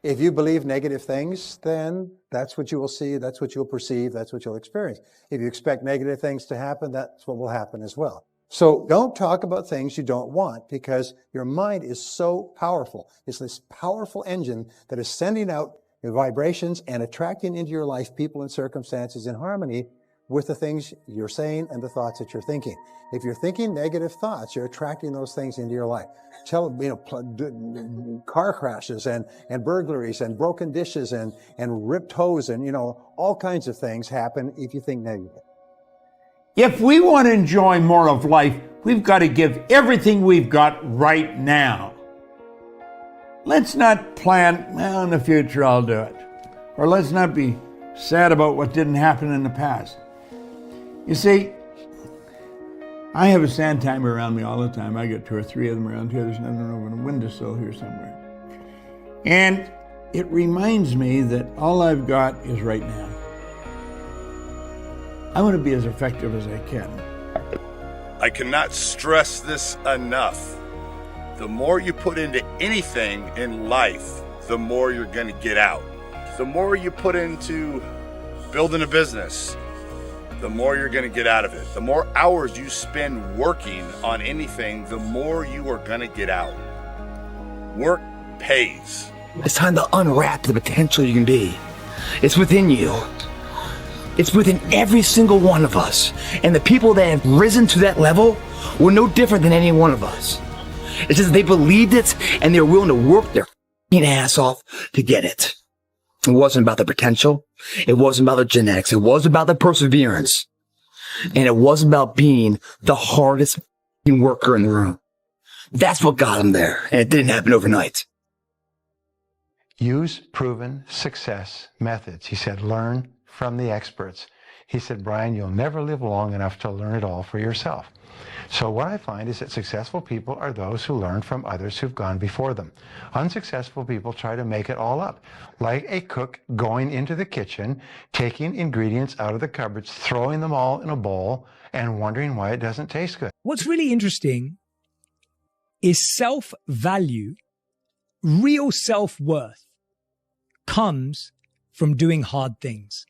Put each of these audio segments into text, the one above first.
If you believe negative things, then that's what you will see, that's what you'll perceive, that's what you'll experience. If you expect negative things to happen, that's what will happen as well. So don't talk about things you don't want, because your mind is so powerful. It's this powerful engine that is sending out vibrations and attracting into your life people and circumstances in harmony with the things you're saying and the thoughts that you're thinking. If you're thinking negative thoughts, you're attracting those things into your life. Car crashes and burglaries and broken dishes and ripped hose and, all kinds of things happen if you think negative. If we want to enjoy more of life, we've got to give everything we've got right now. Let's not plan, well, in the future I'll do it. Or let's not be sad about what didn't happen in the past. You see, I have a sand timer around me all the time. I got 2 or 3 of them around here. There's another over the windowsill here somewhere. And it reminds me that all I've got is right now. I want to be as effective as I can. I cannot stress this enough. The more you put into anything in life, the more you're going to get out. The more you put into building a business, the more you're going to get out of it. The more hours you spend working on anything, the more you are going to get out. Work pays. It's time to unwrap the potential you can be. It's within you. It's within every single one of us. And the people that have risen to that level were no different than any one of us. It's just they believed it and they're willing to work their ass off to get it. It wasn't about the potential. It wasn't about the genetics. It wasn't about the perseverance. And it wasn't about being the hardest worker in the room. That's what got them there. And it didn't happen overnight. Use proven success methods. He said, learn from the experts. He said, Brian, you'll never live long enough to learn it all for yourself. So what I find is that successful people are those who learn from others who've gone before them. Unsuccessful people try to make it all up. Like a cook going into the kitchen, taking ingredients out of the cupboards, throwing them all in a bowl, and wondering why it doesn't taste good. What's really interesting is self-value, real self-worth, comes from doing hard things.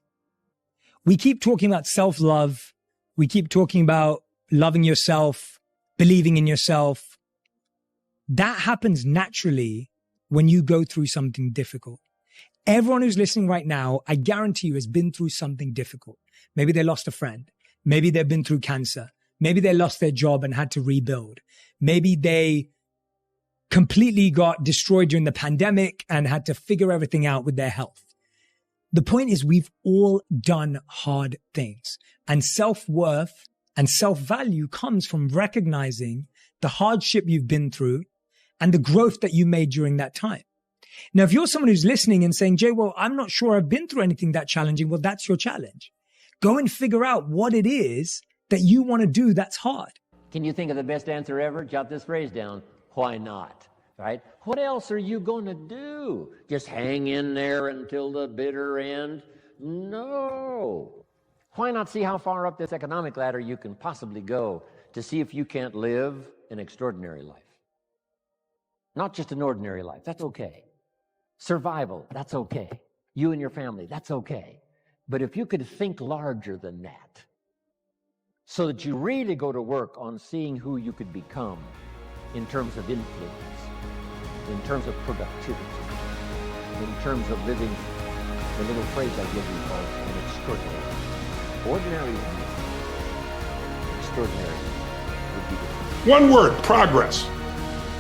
We keep talking about self-love. We keep talking about loving yourself, believing in yourself. That happens naturally when you go through something difficult. Everyone who's listening right now, I guarantee you, has been through something difficult. Maybe they lost a friend. Maybe they've been through cancer. Maybe they lost their job and had to rebuild. Maybe they completely got destroyed during the pandemic and had to figure everything out with their health. The point is, we've all done hard things, and self-worth and self-value comes from recognizing the hardship you've been through and the growth that you made during that time. Now, if you're someone who's listening and saying, Jay, well, I'm not sure I've been through anything that challenging. Well, that's your challenge. Go and figure out what it is that you want to do that's hard. Can you think of the best answer ever? Jot this phrase down. Why not? Right? What else are you going to do? Just hang in there until the bitter end? No. Why not see how far up this economic ladder you can possibly go to see if you can't live an extraordinary life? Not just an ordinary life. That's okay. Survival. That's okay. You and your family. That's okay. But if you could think larger than that, so that you really go to work on seeing who you could become in terms of influence, in terms of productivity, in terms of living the little phrase I give you called an extraordinary life. Ordinary would be extraordinary would be the one word: progress.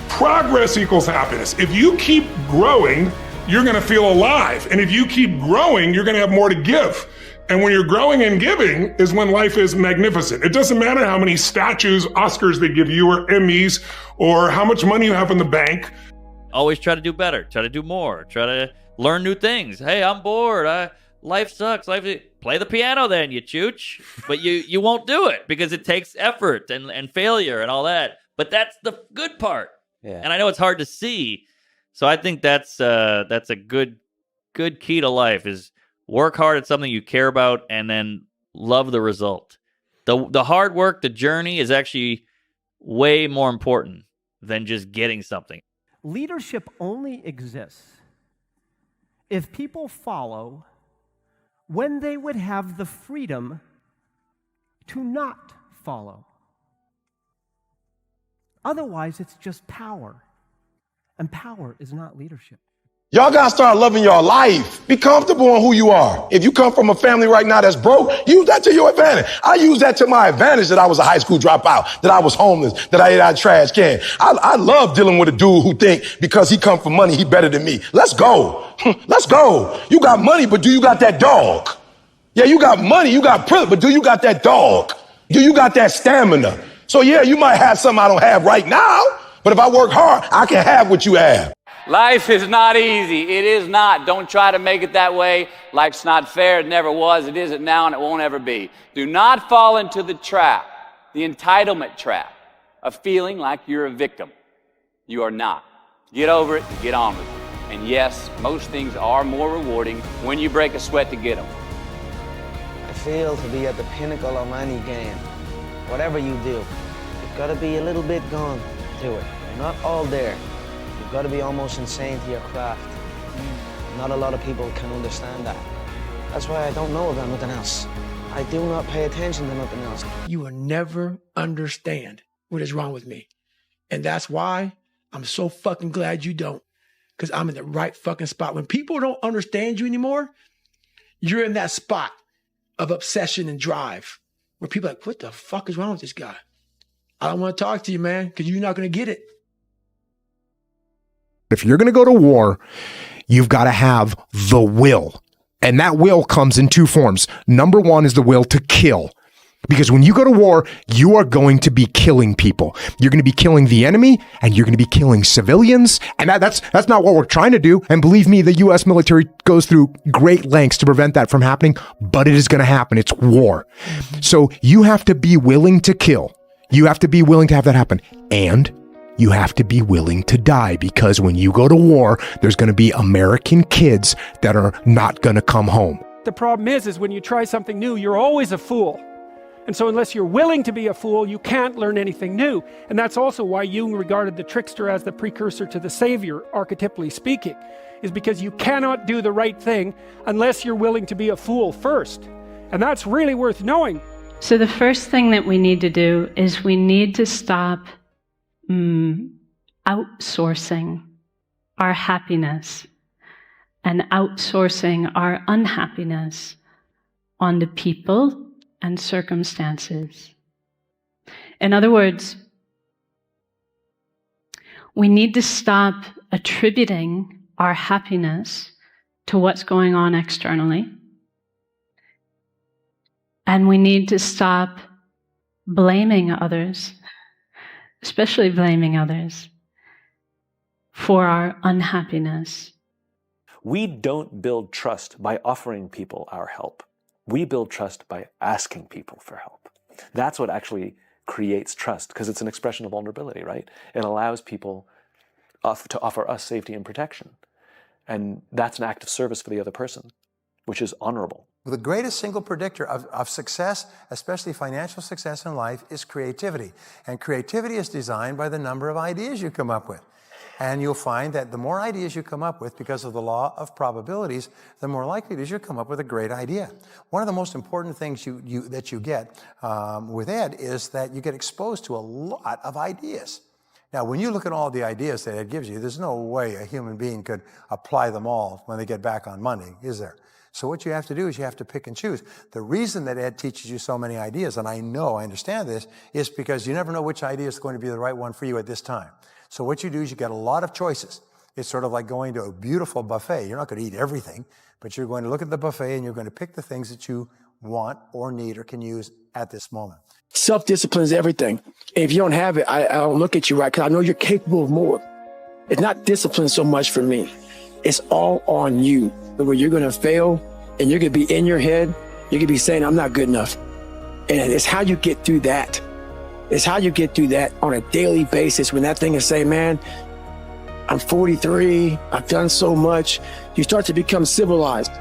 Progress equals happiness. If you keep growing, you're going to feel alive. And if you keep growing, you're going to have more to give. And when you're growing and giving is when life is magnificent. It doesn't matter how many statues, Oscars they give you, or Emmys, or how much money you have in the bank. Always try to do better, try to do more, try to learn new things. Hey, I'm bored. Life sucks. Play the piano then, you chooch. But you won't do it because it takes effort and failure and all that. But that's the good part. Yeah. And I know it's hard to see. So I think that's a good key to life is work hard at something you care about and then love the result. The hard work, the journey is actually way more important than just getting something. Leadership only exists if people follow when they would have the freedom to not follow. Otherwise, it's just power. And power is not leadership. Y'all gotta start loving your life. Be comfortable in who you are. If you come from a family right now that's broke, use that to your advantage. I use that to my advantage that I was a high school dropout, that I was homeless, that I ate out of trash can. I love dealing with a dude who think because he come from money, he better than me. Let's go. Let's go. You got money, but do you got that dog? Yeah, you got money, you got privilege, but do you got that dog? Do you got that stamina? So yeah, you might have something I don't have right now, but if I work hard, I can have what you have. Life is not easy. It is not. Don't try to make it that way. Life's not fair. It never was. It isn't now, and it won't ever be. Do not fall into the trap, the entitlement trap, of feeling like you're a victim. You are not. Get over it and get on with it. And yes, most things are more rewarding when you break a sweat to get them. I feel to be at the pinnacle of any game. Whatever you do, you've got to be a little bit gone to it. You're not all there. You've got to be almost insane to your craft. Not a lot of people can understand that. That's why I don't know about nothing else. I do not pay attention to nothing else. You will never understand what is wrong with me. And that's why I'm so fucking glad you don't. Because I'm in the right fucking spot. When people don't understand you anymore, you're in that spot of obsession and drive where people are like, what the fuck is wrong with this guy? I don't want to talk to you, man, because you're not going to get it. If you're going to go to war, you've got to have the will. And that will comes in two forms. Number one is the will to kill. Because when you go to war, you are going to be killing people. You're going to be killing the enemy, and you're going to be killing civilians. And that's not what we're trying to do. And believe me, the U.S. military goes through great lengths to prevent that from happening, but it is going to happen. It's war. So you have to be willing to kill. You have to be willing to have that happen. And you have to be willing to die, because when you go to war, there's going to be American kids that are not going to come home. The problem is when you try something new, you're always a fool. And so unless you're willing to be a fool, you can't learn anything new. And that's also why Jung regarded the trickster as the precursor to the savior, archetypally speaking, is because you cannot do the right thing unless you're willing to be a fool first. And that's really worth knowing. So the first thing that we need to do is we need to stop outsourcing our happiness and outsourcing our unhappiness onto people and circumstances. In other words, we need to stop attributing our happiness to what's going on externally. And we need to stop blaming others, especially blaming others, for our unhappiness. We don't build trust by offering people our help. We build trust by asking people for help. That's what actually creates trust, because it's an expression of vulnerability, right? It allows people to offer us safety and protection. And that's an act of service for the other person, which is honorable. The greatest single predictor of success, especially financial success in life, is creativity. And creativity is designed by the number of ideas you come up with. And you'll find that the more ideas you come up with, because of the law of probabilities, the more likely it is you'll come up with a great idea. One of the most important things that you get with Ed is that you get exposed to a lot of ideas. Now, when you look at all the ideas that Ed gives you, there's no way a human being could apply them all when they get back on Monday, is there? So what you have to do is you have to pick and choose. The reason that Ed teaches you so many ideas, and I understand this, is because you never know which idea is going to be the right one for you at this time. So what you do is you get a lot of choices. It's sort of like going to a beautiful buffet. You're not going to eat everything, but you're going to look at the buffet and you're going to pick the things that you want or need or can use at this moment. Self-discipline is everything. If you don't have it, I don't look at you right, because I know you're capable of more. It's not discipline so much for me. It's all on you. Where you're going to fail and you're going to be in your head, you're going to be saying, I'm not good enough. And it's how you get through that. It's how you get through that on a daily basis, when that thing is saying, man, I'm 43, I've done so much. You start to become civilized.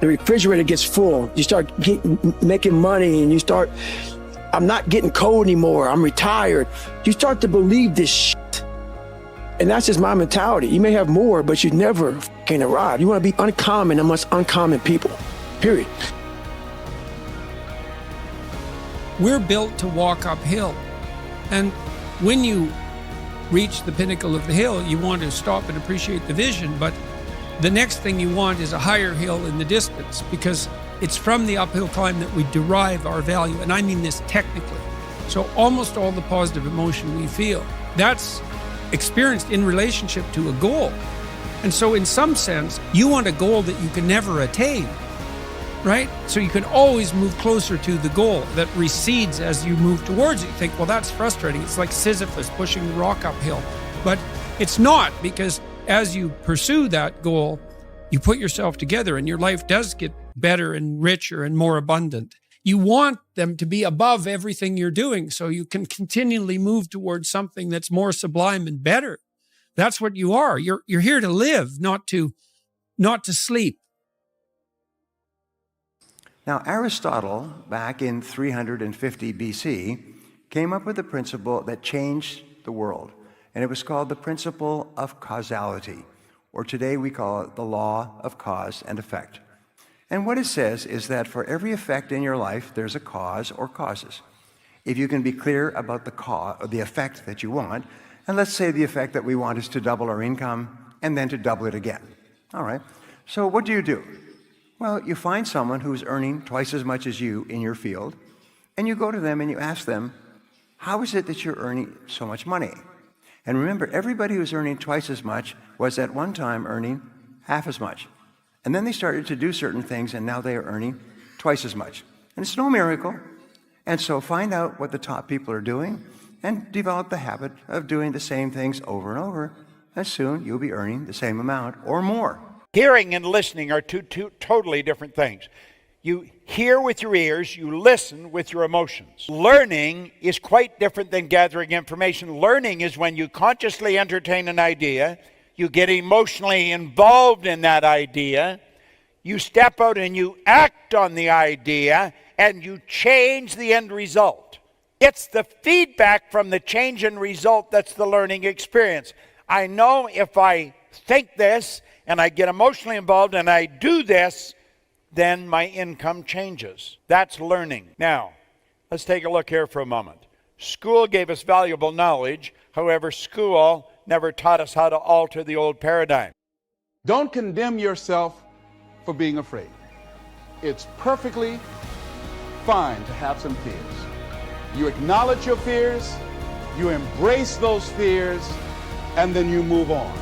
The refrigerator gets full. You start making money, and you start, I'm not getting cold anymore. I'm retired. You start to believe this shit. And that's just my mentality. You may have more, but you never can't arrive. You want to be uncommon amongst uncommon people, period. We're built to walk uphill. And when you reach the pinnacle of the hill, you want to stop and appreciate the vision, but the next thing you want is a higher hill in the distance, because it's from the uphill climb that we derive our value, and I mean this technically. So almost all the positive emotion we feel, that's experienced in relationship to a goal. And so in some sense, you want a goal that you can never attain, right? So you can always move closer to the goal that recedes as you move towards it. You think, well, that's frustrating. It's like Sisyphus pushing the rock uphill. But it's not, because as you pursue that goal, you put yourself together and your life does get better and richer and more abundant. You want them to be above everything you're doing so you can continually move towards something that's more sublime and better. That's what you are. You're here to live, not to sleep. Now, Aristotle, back in 350 BC, came up with a principle that changed the world. And it was called the principle of causality, or today we call it the law of cause and effect. And what it says is that for every effect in your life, there's a cause or causes. If you can be clear about the cause or the effect that you want, and let's say the effect that we want is to double our income and then to double it again. All right. So what do? Well, you find someone who's earning twice as much as you in your field, and you go to them and you ask them, how is it that you're earning so much money? And remember, everybody who's earning twice as much was at one time earning half as much. And then they started to do certain things, and now they are earning twice as much. And it's no miracle. And so find out what the top people are doing and develop the habit of doing the same things over and over, and soon you'll be earning the same amount or more. Hearing and listening are two totally different things. You hear with your ears, you listen with your emotions. Learning is quite different than gathering information. Learning is when you consciously entertain an idea, you get emotionally involved in that idea, you step out and you act on the idea, and you change the end result. It's the feedback from the change in result that's the learning experience. I know if I think this, and I get emotionally involved, and I do this, then my income changes. That's learning. Now, let's take a look here for a moment. School gave us valuable knowledge. However, school never taught us how to alter the old paradigm. Don't condemn yourself for being afraid. It's perfectly fine to have some fears. You acknowledge your fears, you embrace those fears, and then you move on.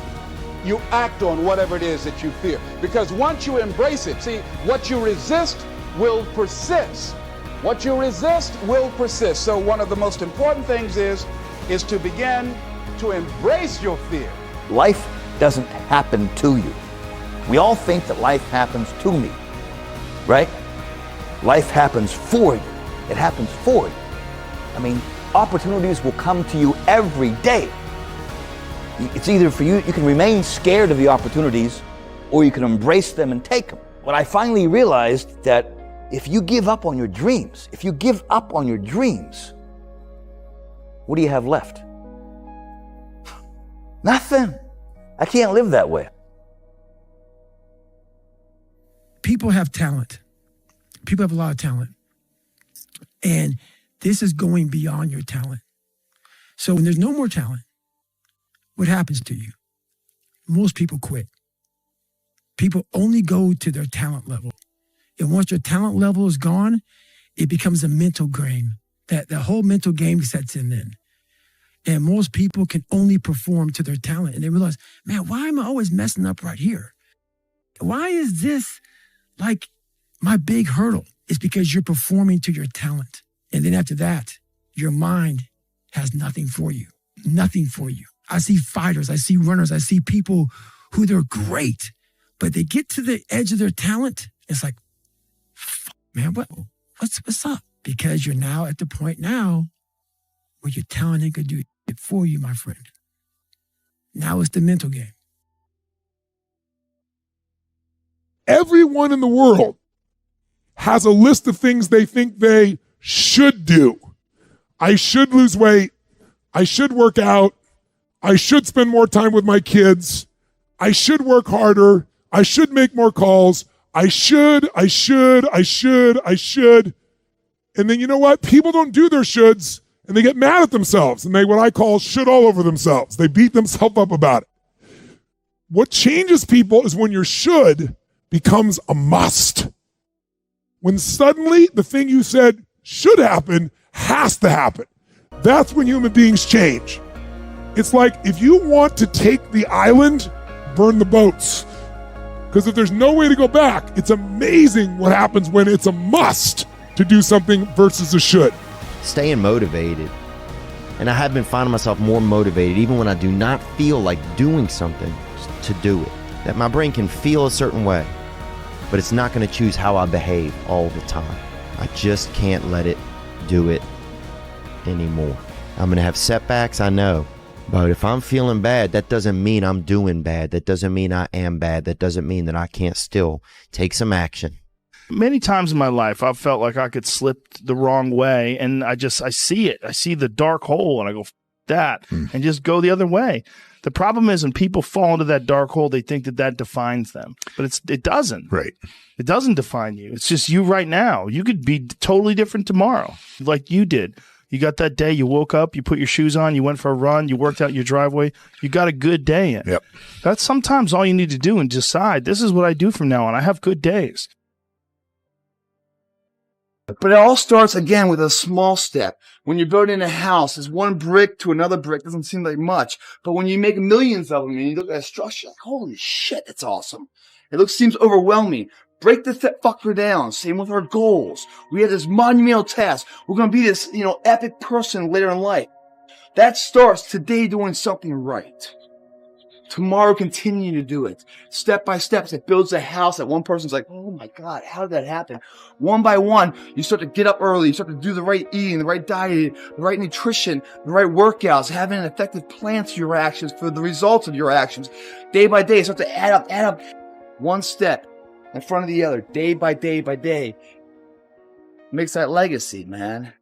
You act on whatever it is that you fear. Because once you embrace it, see, what you resist will persist. What you resist will persist. So one of the most important things is to begin to embrace your fear. Life doesn't happen to you. We all think that life happens to me, right? Life happens for you. It happens for you. I mean, opportunities will come to you every day. It's either for you, you can remain scared of the opportunities, or you can embrace them and take them. What I finally realized that if you give up on your dreams, what do you have left? Nothing. I can't live that way. People have talent. People have a lot of talent. And this is going beyond your talent. So when there's no more talent, what happens to you? Most people quit. People only go to their talent level. And once your talent level is gone, it becomes a mental game. That the whole mental game sets in then. And most people can only perform to their talent. And they realize, man, why am I always messing up right here? Why is this like my big hurdle? It's because you're performing to your talent. And then after that, your mind has nothing for you. Nothing for you. I see fighters, I see runners, I see people who they're great, but they get to the edge of their talent. It's like, man, what's up? Because you're now at the point now where your talent ain't gonna do it for you, my friend. Now it's the mental game. Everyone in the world has a list of things they think they should do. I should lose weight. I should work out. I should spend more time with my kids. I should work harder. I should make more calls. I should. And then you know what? People don't do their shoulds and they get mad at themselves and they, what I call, should all over themselves. They beat themselves up about it. What changes people is when your should becomes a must. When suddenly the thing you said should happen has to happen. That's when human beings change. It's like if you want to take the island, burn the boats. Because if there's no way to go back, it's amazing what happens when it's a must to do something versus a should. Staying motivated. And I have been finding myself more motivated even when I do not feel like doing something to do it. That my brain can feel a certain way, but it's not going to choose how I behave all the time. I just can't let it do it anymore. I'm going to have setbacks, I know. But if I'm feeling bad, that doesn't mean I'm doing bad. That doesn't mean I am bad. That doesn't mean that I can't still take some action. Many times in my life, I've felt like I could slip the wrong way, and I see it. I see the dark hole, and I go, that, and just go the other way. The problem is when people fall into that dark hole, they think that defines them. But it doesn't. Right. It doesn't define you. It's just you right now. You could be totally different tomorrow, like you did. You got that day, you woke up, you put your shoes on, you went for a run, you worked out your driveway, you got a good day in. Yep. That's sometimes all you need to do and decide, this is what I do from now on. I have good days. But it all starts again with a small step. When you're building a house, it's one brick to another brick. Doesn't seem like much. But when you make millions of them and you look at a structure, like, holy shit, that's awesome. It seems overwhelming. Break the fucker down. Same with our goals. We have this monumental task. We're going to be this, epic person later in life. That starts today doing something right. Tomorrow continue to do it. Step by step, it builds a house that one person's like, oh my God, how did that happen? One by one, you start to get up early. You start to do the right eating, the right diet, the right nutrition, the right workouts, having an effective plan to your actions for the results of your actions. Day by day, start to add up. One step in front of the other, day by day by day. Makes that legacy, man.